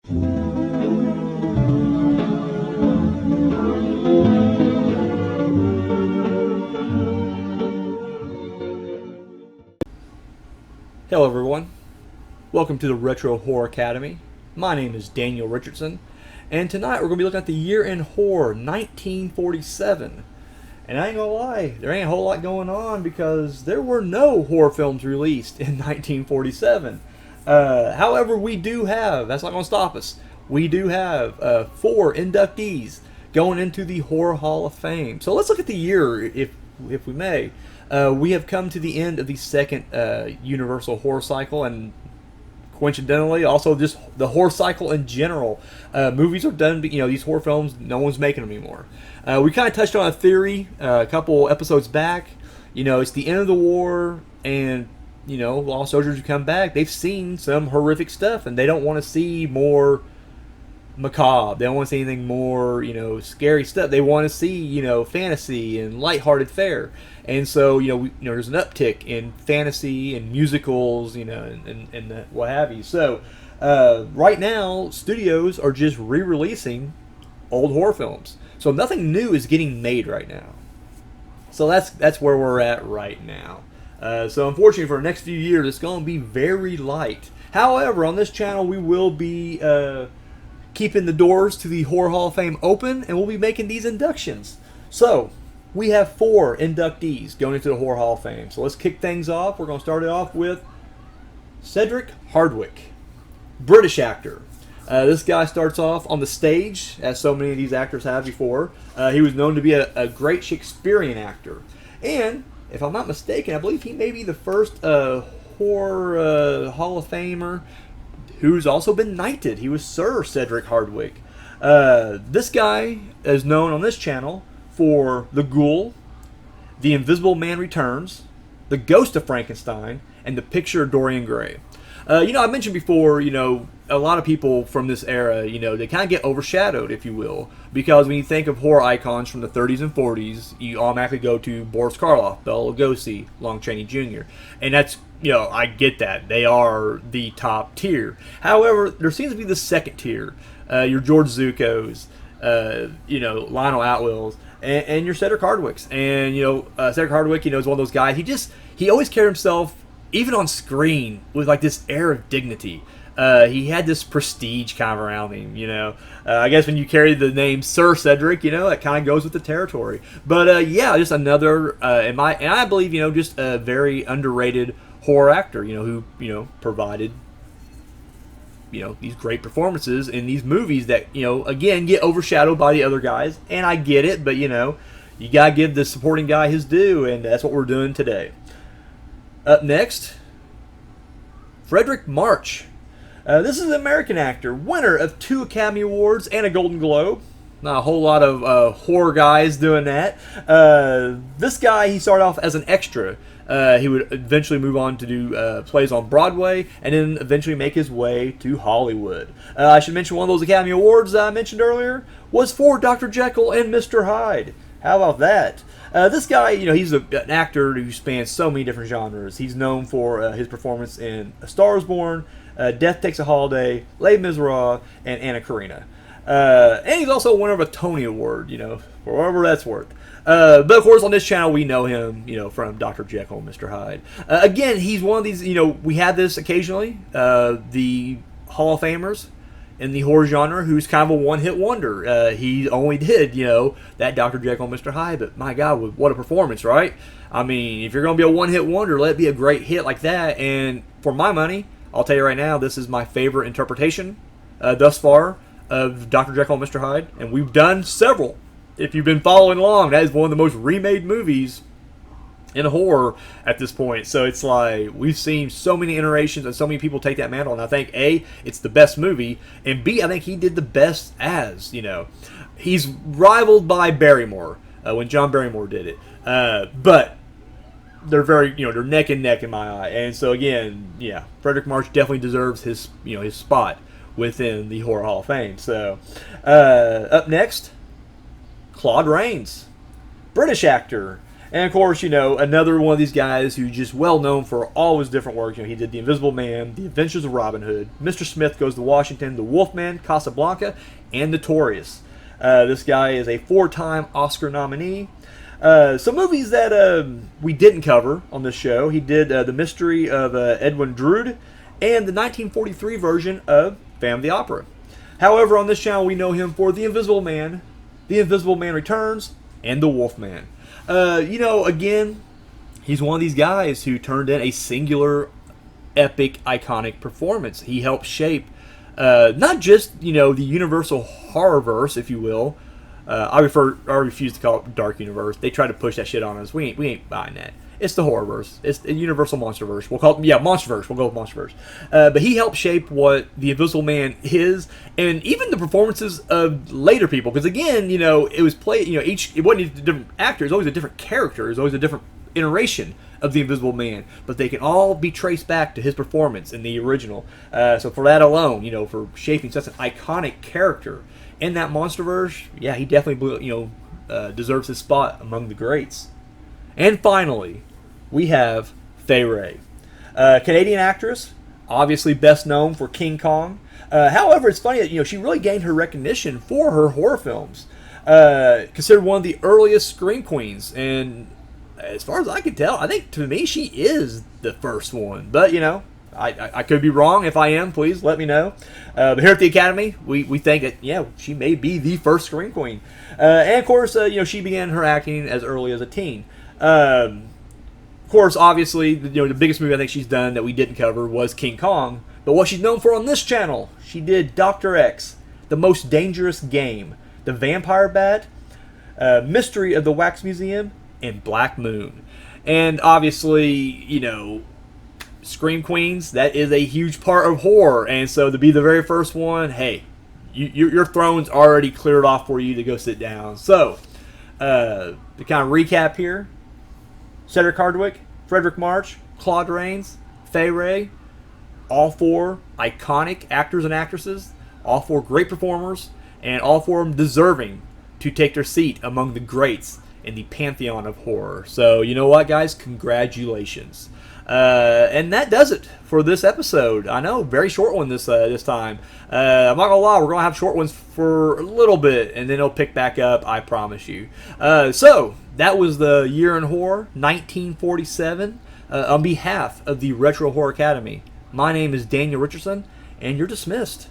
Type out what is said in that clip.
Hello everyone, welcome to the Retro Horror Academy. My name is Daniel Richardson, and tonight we're going to be looking at the year in horror, 1947. And I ain't gonna lie, there ain't a whole lot going on because there were no horror films released in 1947. However, we do have, that's not going to stop us, we do have 4 inductees going into the Horror Hall of Fame. So let's look at the year, if we may. We have come to the end of the second Universal horror cycle, and coincidentally, also just the horror cycle in general. Movies are done, these horror films, no one's making them anymore. We kind of touched on a theory a couple episodes back. It's the end of the war, and, all soldiers who come back, they've seen some horrific stuff, and they don't want to see more macabre. They don't want to see anything more, scary stuff. They want to see, fantasy and lighthearted fare. And so, there's an uptick in fantasy and musicals, and what have you. So, right now, studios are just re-releasing old horror films. So nothing new is getting made right now. So that's where we're at right now. So unfortunately, for the next few years, it's going to be very light. However, on this channel, we will be keeping the doors to the Horror Hall of Fame open, and we'll be making these inductions. So we have 4 inductees going into the Horror Hall of Fame. So let's kick things off. We're going to start it off with Cedric Hardwicke, British actor. This guy starts off on the stage, as so many of these actors have before. He was known to be a great Shakespearean actor. And, if I'm not mistaken, I believe he may be the first horror Hall of Famer who's also been knighted. He was Sir Cedric Hardwicke. This guy is known on this channel for The Ghoul, The Invisible Man Returns, The Ghost of Frankenstein, and The Picture of Dorian Gray. I mentioned before, a lot of people from this era, they kind of get overshadowed, if you will, because when you think of horror icons from the 30s and 40s, you automatically go to Boris Karloff, Bela Lugosi, Lon Chaney Jr., and that's, I get that. They are the top tier. However, there seems to be the second tier. Your George Zuccos, Lionel Atwills, and your Cedric Hardwicks. And, Cedric Hardwicke, is one of those guys, he always carried himself, even on screen, with like this air of dignity. He had this prestige kind of around him, I guess when you carry the name Sir Cedric, it kind of goes with the territory. But just another, and I believe, just a very underrated horror actor, who, provided, these great performances in these movies that, again, get overshadowed by the other guys. And I get it, but, you got to give the supporting guy his due, and that's what we're doing today. Up next, Frederick March. This is an American actor, winner of 2 Academy Awards and a Golden Globe. Not a whole lot of horror guys doing that. This guy, he started off as an extra. He would eventually move on to do plays on Broadway, and then eventually make his way to Hollywood. I should mention one of those Academy Awards that I mentioned earlier was for Dr. Jekyll and Mr. Hyde. How about that? This guy, he's an actor who spans so many different genres. He's known for his performance in A Star is Born, Death Takes a Holiday, Les Miserables, and Anna Karenina. And he's also a winner of a Tony Award, for whatever that's worth. But of course, on this channel, we know him, from Dr. Jekyll and Mr. Hyde. Again, he's one of these, we have this occasionally, the Hall of Famers in the horror genre who's kind of a one-hit wonder. He only did, that Dr. Jekyll and Mr. Hyde, but my God, what a performance, right? I mean, if you're going to be a one-hit wonder, let it be a great hit like that. And for my money, I'll tell you right now, this is my favorite interpretation thus far of Dr. Jekyll and Mr. Hyde, and we've done several. If you've been following along, that is one of the most remade movies in horror at this point. So it's like, we've seen so many iterations and so many people take that mantle, and I think, A, it's the best movie, and B, I think he did the best as, he's rivaled by Barrymore, when John Barrymore did it. But they're very, they're neck and neck in my eye. And so again, yeah, Frederick March definitely deserves his, his spot within the Horror Hall of Fame. So, up next, Claude Rains, British actor. And of course, you know, another one of these guys who's just well known for all his different work. You know, he did The Invisible Man, The Adventures of Robin Hood, Mr. Smith Goes to Washington, The Wolfman, Casablanca, and Notorious. This guy is a 4-time Oscar nominee. Some movies that we didn't cover on this show. He did The Mystery of Edwin Drood and the 1943 version of Phantom of the Opera. However, on this channel, we know him for The Invisible Man, The Invisible Man Returns, and The Wolfman. You know, again, he's one of these guys who turned in a singular, epic, iconic performance. He helped shape not just, you know, the universal horrorverse, if you will. I refuse to call it Dark Universe. They try to push that shit on us. We ain't buying that. It's the horrorverse. It's the universal monsterverse. We'll call it, yeah, monsterverse. We'll go with monsterverse. But he helped shape what the Invisible Man is, and even the performances of later people. Because again, you know, it was played. You know, it wasn't a different actor. It was always a different character. It was always a different iteration of the Invisible Man. But they can all be traced back to his performance in the original. So for that alone, you know, for shaping such an iconic character in that monsterverse, yeah, he definitely, you know, deserves his spot among the greats. And finally, we have Fay Wray, Canadian actress, obviously best known for King Kong. However, it's funny that, you know, she really gained her recognition for her horror films. Considered one of the earliest scream queens, and as far as I can tell, I think to me she is the first one. But you know, I could be wrong. If I am, please let me know. But here at the Academy, we think that, yeah, she may be the first scream queen. And of course, you know, she began her acting as early as a teen. Of course, obviously, you know, the biggest movie I think she's done that we didn't cover was King Kong. But what she's known for on this channel, she did Dr. X, The Most Dangerous Game, The Vampire Bat, Mystery of the Wax Museum, and Black Moon. And obviously, you know, Scream Queens, that is a huge part of horror. And so to be the very first one, hey, your throne's already cleared off for you to go sit down. So, to kind of recap here, Cedric Hardwicke, Frederick March, Claude Rains, Fay Wray, all 4 iconic actors and actresses, all 4 great performers, and all 4 of them deserving to take their seat among the greats in the pantheon of horror. So, you know what, guys? Congratulations. And that does it for this episode. I know, very short one this time. I'm not gonna lie, we're gonna have short ones for a little bit, and then it'll pick back up, I promise you. So that was the Year in Horror 1947. On behalf of the Retro Horror Academy, my name is Daniel Richardson, and you're dismissed.